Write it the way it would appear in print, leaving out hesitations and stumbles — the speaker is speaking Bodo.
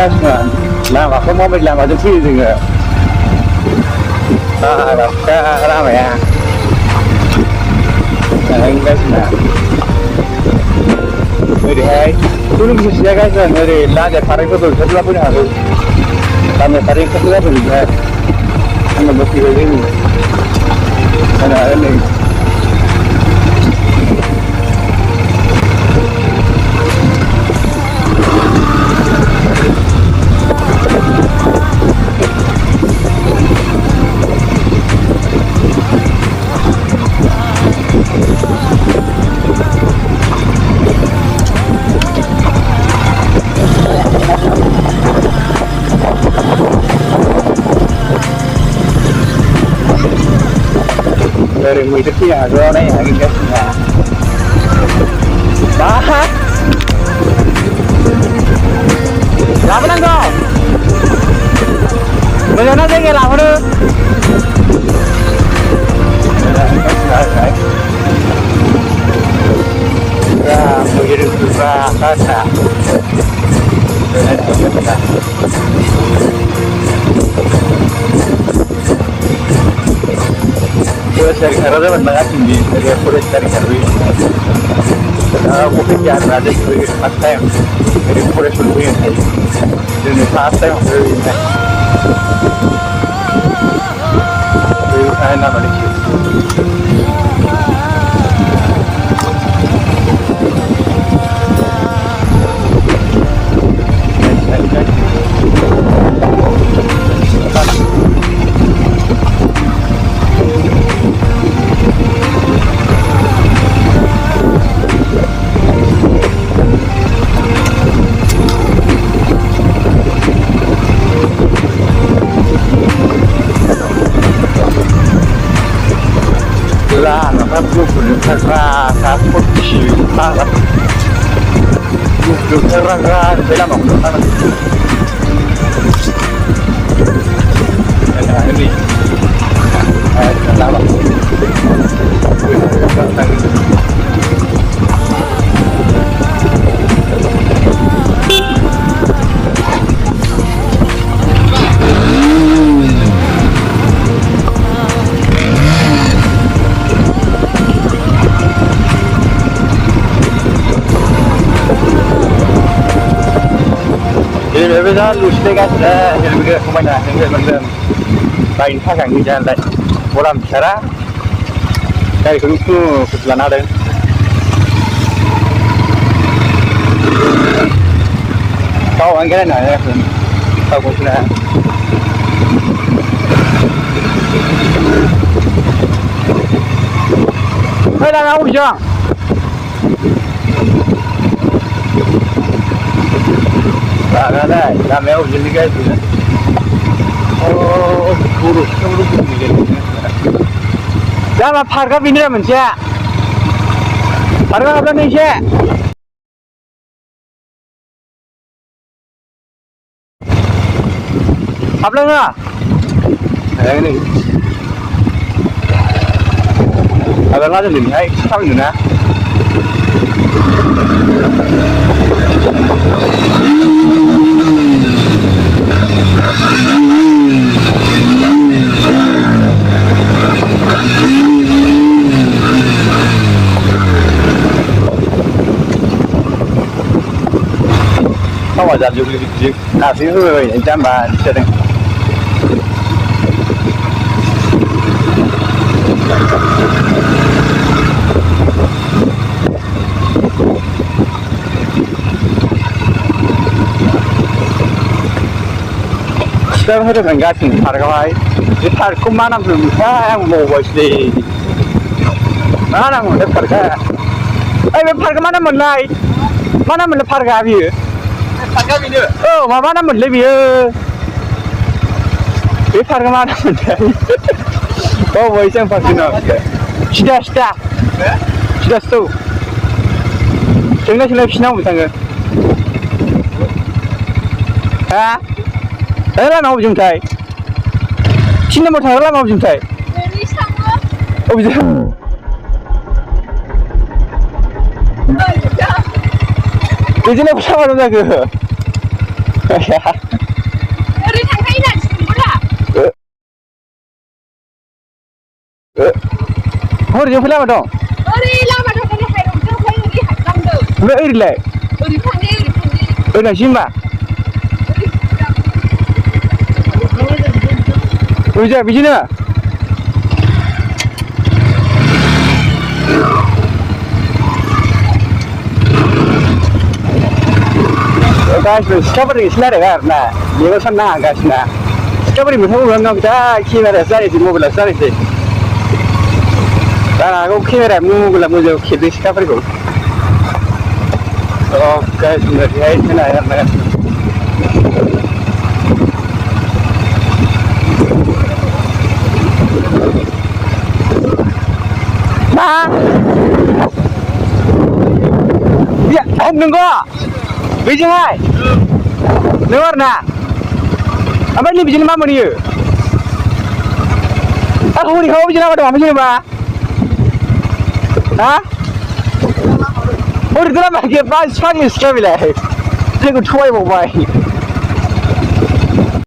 थांगासिनो लामाखौ माबायदि लामाजों फैयो जोङो लामाया थांगासिनो ओरैहाय खुलुमसे जायगाजों ओरै लांजा खारेन्टफोरखौ ओंखारला फैनो हागौ लांजा खारेन्ट ओंखारला फैबाय आंनाबो फैबाय जोंनि जानो हागोन नै ओरै मैदेर फैनो हागौ नायनो हागोन मा लाबोनांगौ मोजां ना जायगाया लाबोनो मैदेर फैबा खासा Puedes ser carro de verdad sin sería por estar carril. Porque ya no hay que ir más tiempo. Pero por eso lo voy a hacer. Desde más tiempo pero bien. Pero hay nada de eso.นะครับลูกถึงทางราครับคนชิวมากครับลูกถึงทางราไปแล้วบอกว่ามันอะไรนี่แล้วบอกJadi beda lucu kan sudah jadi beda kemana yang beda lain pakai ni jangan lain orang bicara dari kelupu ketelan ada kau angkat nak ya kau pun sudah Hei dah nak ujian Ada, dah mewah jadi guys. Oh, buruk, buruk jadi. Dah mah harga bini dah mencia. Harga apa nih sih? Apa lah? Yang ini. Ada lagi ni, ay, tahu ni na. Không phải dùng nào xíu rồi anh chăm bà đi chơi đây Saya harus mengganti harga baik. Kita harus kemana belum saya mau bos di mana mau dapat harga? Harga mana mulai? Mana mulai harga biar? Harga biar? Oh, mana mulai biar? Harga mana mulai? Oh, bos yang pasti nak. Sudah. Sudah tu. Jangan silap sinau betanga. Ha? Ada nak ujung tay. Cina mau thang lah ujung tay. Oh bisa. Jadi nak apa lagi? ओरै थांखायो ना सिंबोला हरजों फै लामा दं ओरै लामा दं ओरै हायरंजों ओमफ्राय ओरै हाबलांदों ओमफ्राय ओरैलाय ओरै थांदो ओरैनायसो होनबा ओरैजाय बिदिनो गासिबो सिखाफोरजों एसे रायलायबाय आरो ना बेबो साननो हागासिनो सिखाफोरनि मोखां मोखां दं दा केमेरायासो जानायसै मबाइलासो जानायसै जानो हागौ केमेराया मबाइला मोजां खेबदों सिखाफोरखौ गासिबो ओरैहाय होनो हाया आरो ना मा नंगौ बेजोंहाय नों आरो ना ओमफ्राय नै बिदिनो मा मोनहैयो आरो हरिखाबो बिदिनो लामा दं ओमफ्राय जेनेबा हा हरिथ' लामा गैया बा सिफांनि सिख्ला बेलाय जोंखौ थगायबावबाय